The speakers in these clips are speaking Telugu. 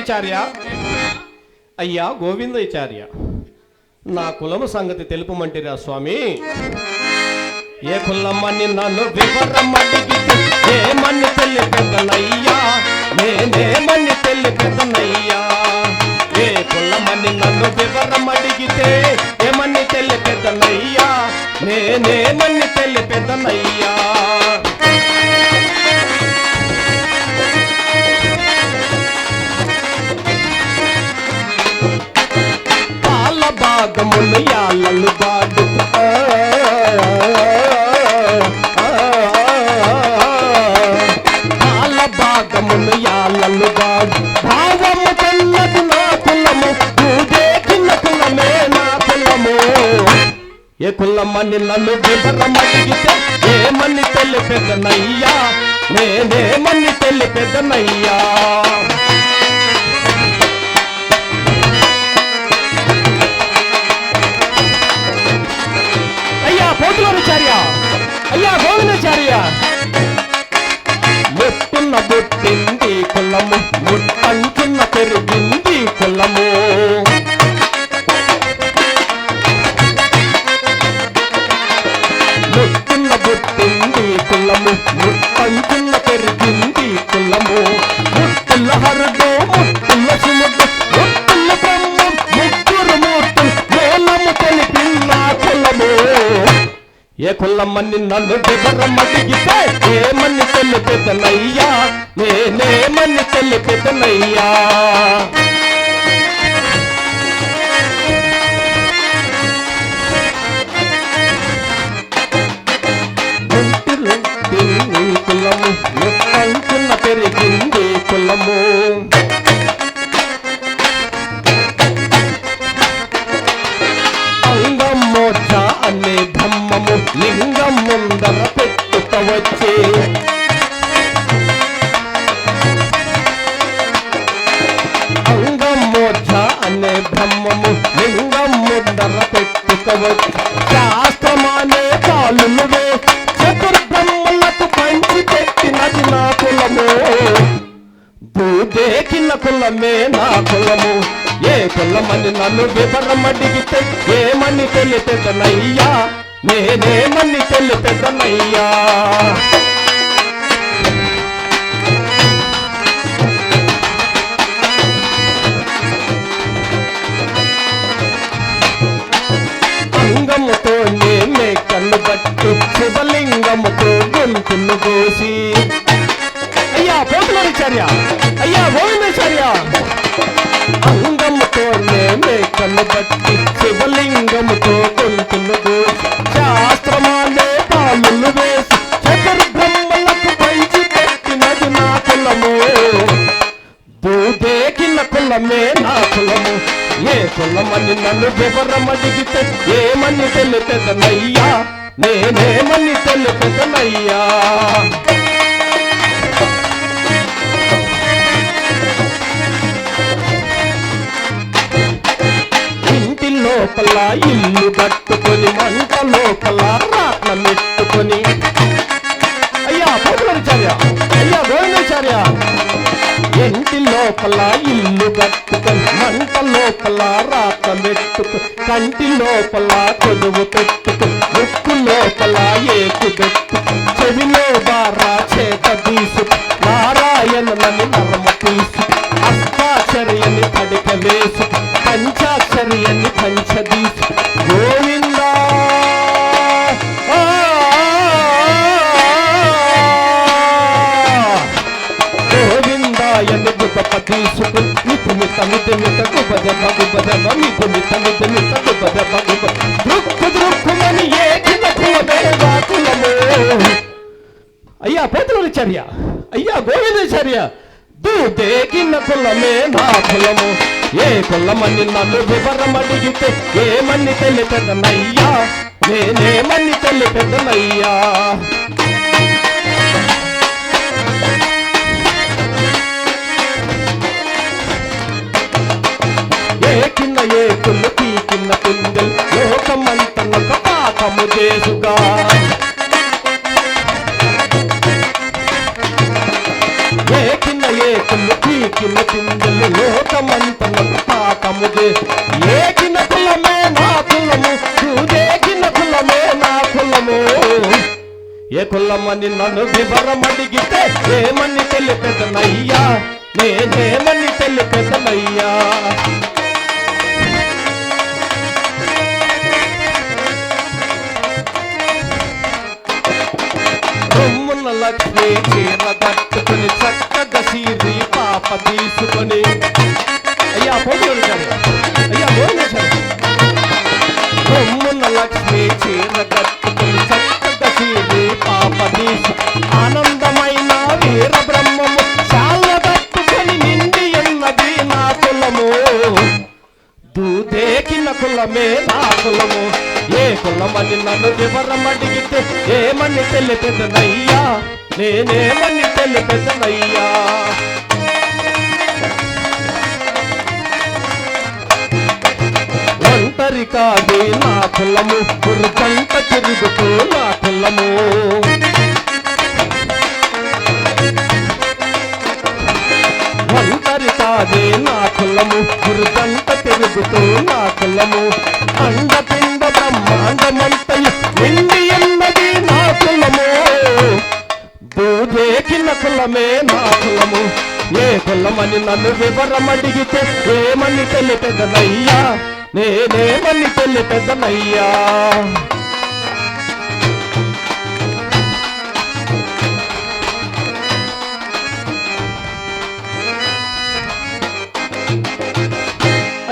గోవిందాచార్య, అయ్యా గోవిందాచార్య, నా కులము సంగతి తెలుపమంటిరా స్వామి. ఏ కులమని నన్ను వివరమడిగితే ఏమని తెలిపెదనయ్యా, నేనేమని తెలిపెదనయ్యా. ఏ కులమని నన్ను వివరమడిగితే ఏమని తెలిపెదనయ్యా, నేనేమని తెలిపెదనయ్యా. పాల భాగములు యాలలు బాడు పాల భాగములు యాలలు బాడు భావము కన్నది నా కులము, పూజేకిన కులమే నా కులము. ఏ కులమని నన్ను వివరమడిగితే ఏమని తెలిపెదనయ్యా, నేనేమని తెలిపెదనయ్యా. అయ్యా పోతులాచార్య, అయ్యా గోవిందాచార్య, ముట్టున్న బుట్టింది కులము, ముట్టంచున్న పెరిగింది కులము. ముట్టున్న బుట్టింది కులము, ముట్టంచున్న పెరిగింది కులము. ముట్టుల హరుడు, ముట్టుల సుముడు, ముట్టుల బ్రహ్మ, ముగ్గురు మూర్తులు మూలము తెలిపిన కులము. ఏ కులమని నన్ను వివరమడిగితే ఏమని తెలిపెదనయ్యా, నేనేమని తెలిపెదనయ్యా. కులము, ముట్టంచున్న పెరిగింది కులము. అంగమోచ అనే బ్రహ్మము లింగం ముందర పెట్టుకోవచ్చే. అంగమోచ అనే బ్రహ్మము లింగం ముందర పెట్టుకోవచ్చు. శాస్త్రమానే పాలులువే చతుర్బ్రహ్మలకు పంచి పెట్టినది నా కులము. భూదేకిన కులమే నా కులము. ఏ కులమని నన్ను వివరమడిగితే ఏమని తెలిపెదనయ్యా, నేనేమని తెలిపెదనయ్యా. అంగముతో నేనే కన్ను బట్టు శివలింగముతో గొంతును కోసి. అయ్యా పోతులాచార్య, అయ్యా గోవిందాచార్య, అంగముతో నేనే కన్ను బట్టి శివలింగముతో గొంతును కోసి. శాస్త్రమాలే పాలులు వేసి చతుర్బ్రహ్మలకు పంచి పెట్టినది నా కులము. భూదేకిన కులమే నా కులము. ఏ కులమని నన్ను వివరమడిగితే ఏమని తెలిపెదనయ్యా, నేనేమని తెలిపెదనయ్యా. ఇంటి లోపల ఇల్లు కట్టుకొని మంట లోపల రాట్నమెట్టుకొని. అయ్యా పోతులాచార్య, అయ్యా గోవిందాచార్య, ఇంటి లోపల ఇల్లు కట్టుకొని మంట లోపల రాట్నమెట్టుకు, కంటి లోపల కొలువు పెట్టుకు, ముక్కు లోపల ఏకు పెట్టు, చెవిలో బారా చేత తీసు, నారాయణని నరమ తీసు, అష్టాక్షరియని పడిక వేసు, పంచాక్షరియని పంచదీసు. గోవిందా గోవిందాయని గుప తీసుకు, మిత మిత మిత గుపదెబ్బ గుపదెబ్బ, మిత మిత మిత మిత గుపదెబ్బ గుప, దృక్కు దృక్కుమని ఏకిన కులమే నా కులము. అయ్యా పోతులాచార్య, అయ్యా గోవిందాచార్య, దూదేకిన కులమే నా కులము. ఏ కులమని నన్ను వివరమడిగితే ఏమని తెలిపెదనయ్యా, నేనేమని తెలిపెదనయ్యా. ఏకిన ఏకులు పీకిన కుందెలు లోకమంతనొక పాపము చేసుగా. ఏకిన ఏకులు పీకిన కుందెలు ముదే ఏకిన కులమే నా కులము చూదేకిన కులమే నా కులము ఏ కులమని నన్ను వివరమడిగితే ఏమని తెలిపెదనయ్యా నేనేమని తెలిపెదనయ్యా రొమ్మున లక్ష్మి చీర కట్టుకుని చక్కగా సీరి పాప తీసుకొని అయ్యా పోగొచ్చారు అయ్యా పోగొచ్చారు రొమ్మున లక్ష్మి చీర కట్టుకుని చక్కగా సీరి పాప తీసు ఆనందమైన వీర బ్రహ్మము చాలా కట్టుకొని నిండి ఉన్నది నా కులము దూదేకిన కులమే నా కులము ఏ కులమని నన్ను వివరమడిగితే ఏమని తెలిపెదనయ్యా నేనేమని తెలిపెదనయ్యా ఒంటరి కాదు నా కులము పురుకంట తిరుగుతూ నా కులము ఒంటరి కాదే నా కులము పురుకంట తిరుగుతూ నా కులము అండపిండ బ్రహ్మాండమంతయు నిండి ఉన్నది నా కులము దూదేకిన కులమే నా కులము ఏ కులమని నన్ను వివరమడిగితే ఏమని తెలిపెదనయ్యా నేనేమని తెలిపెదనయ్యా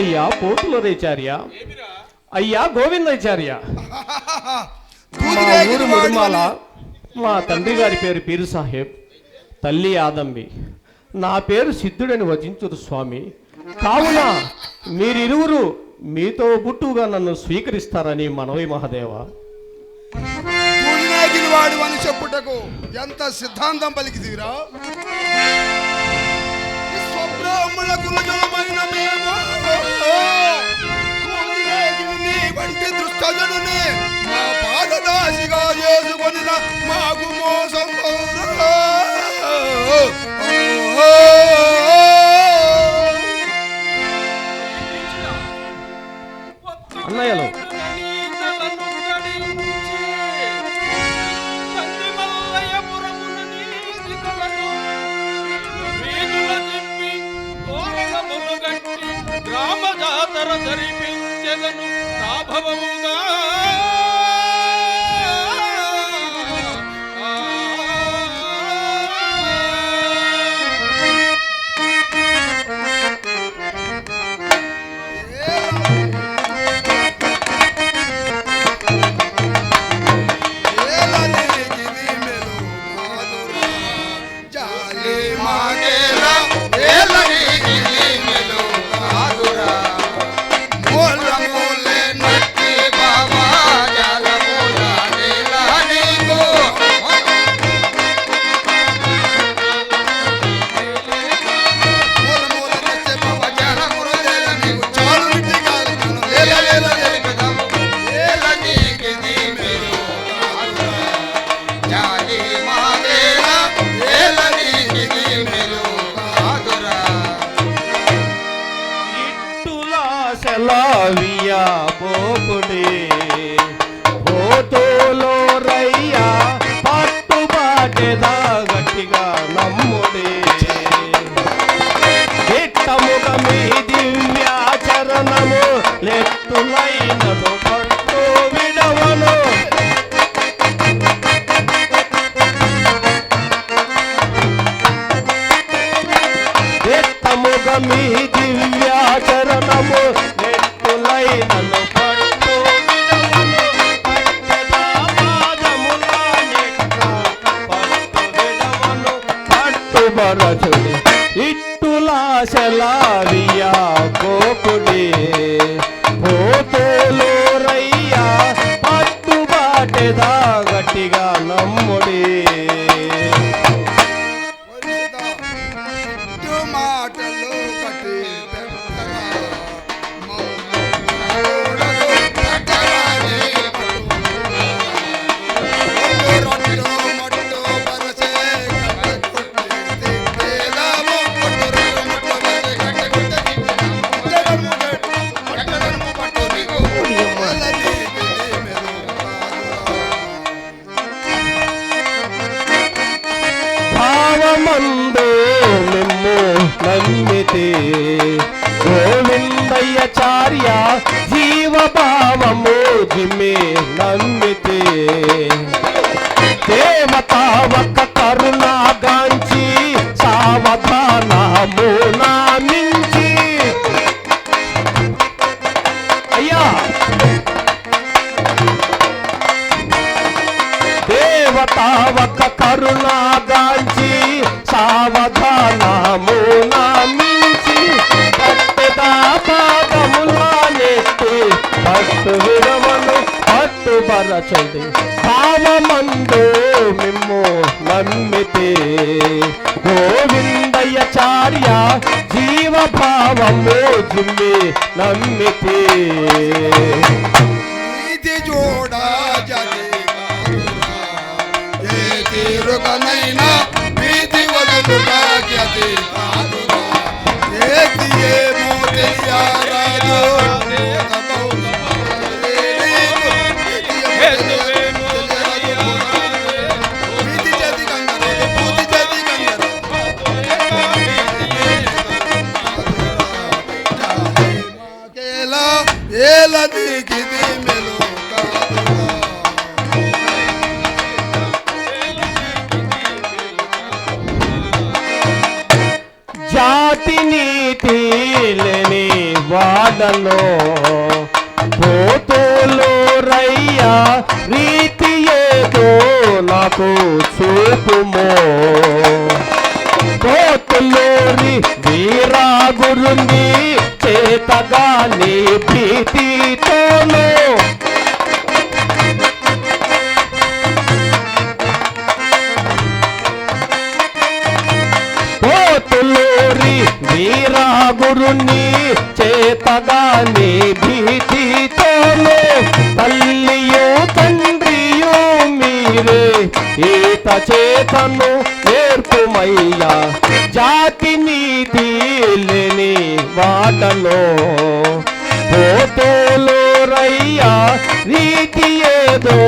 అయ్యా పోతుల రేచార్య అయ్యా గోవిందాచార్య మా ఊరు మురిమాల మా తండ్రి గారి పేరు పీరు సాహెబ్ తల్లి ఆదంబి నా పేరు సిద్ధుడని వచించురు స్వామి కావున మీరిరువురు మీతో బుట్టుగా నన్ను స్వీకరిస్తారని మనవి మహాదేవ వాడు అని చెప్పుటకు ఎంత సిద్ధాంతం పలికిదిరా స్వబ్రాహ్మణ కులజమైన మేము వంటి దృష్టజనుని మా పాదదాసిగా చేసుకొని మాకు మోసం అన్నయ్యలు గ్రామ జాతర జరిపించెదను ప్రాభవముగా సెలవియా పోకుడే పోతోలో రయ్యా పట్టుబాటెదా గట్టిగా నమ్ముడే దిట్టముగ మీ దివ్యాచరణము లెత్తులైనను పట్టు విడవను దిట్టముగ మీ దివ్యాచరణము లెత్తులైనను పట్టు విడవను పట్టెదా పాదముల నెట్ట పట్టు విడవను పట్టుబరచుడి ఇట్టులాశలారియా కోకుడి పోతేలో రయ్యా పట్టుబాటెదా గట్టిగా నమ్ముడి మాటలు కట్టి నమ్మితే గోవిందయ్యాచార్య జీవభావము జిమ్మే నమ్మితే దేవతా ఒక కరుణాగాంచి సావధానము నామించి అయ్యా దేవతా ఒక కరుణాగాంచి సావధానము నామించి పట్టుదా పాదములా నెట్టి పట్టు విరవను పట్టుబరచండి భావమందు మిమ్ము నమ్మితే గోవిందయ్యాచార్య జీవభావము జిమ్మి నమ్మితే నీతి జోడా జరి ఏ తీరుకనైనా ప్రీతి వదులుగా గతి కాదురా ఏది ఏమో తెలియారాదు జాతి నీతి లేని వాడలో పోతులు రయ్యా రీతి ఏదో నాకు చూపుమో పోతులూరి వీరా గురుని చేతగాని భీతితోను పోతులూరి వీరా గురుని చేతగాని భీతితోను తల్లియు తండ్రియు మీరే ఈత చేతను నేర్పుమయ్యా జాతి నీతి లేని వాటలో పోతులు రయ్యా రీతి ఏదో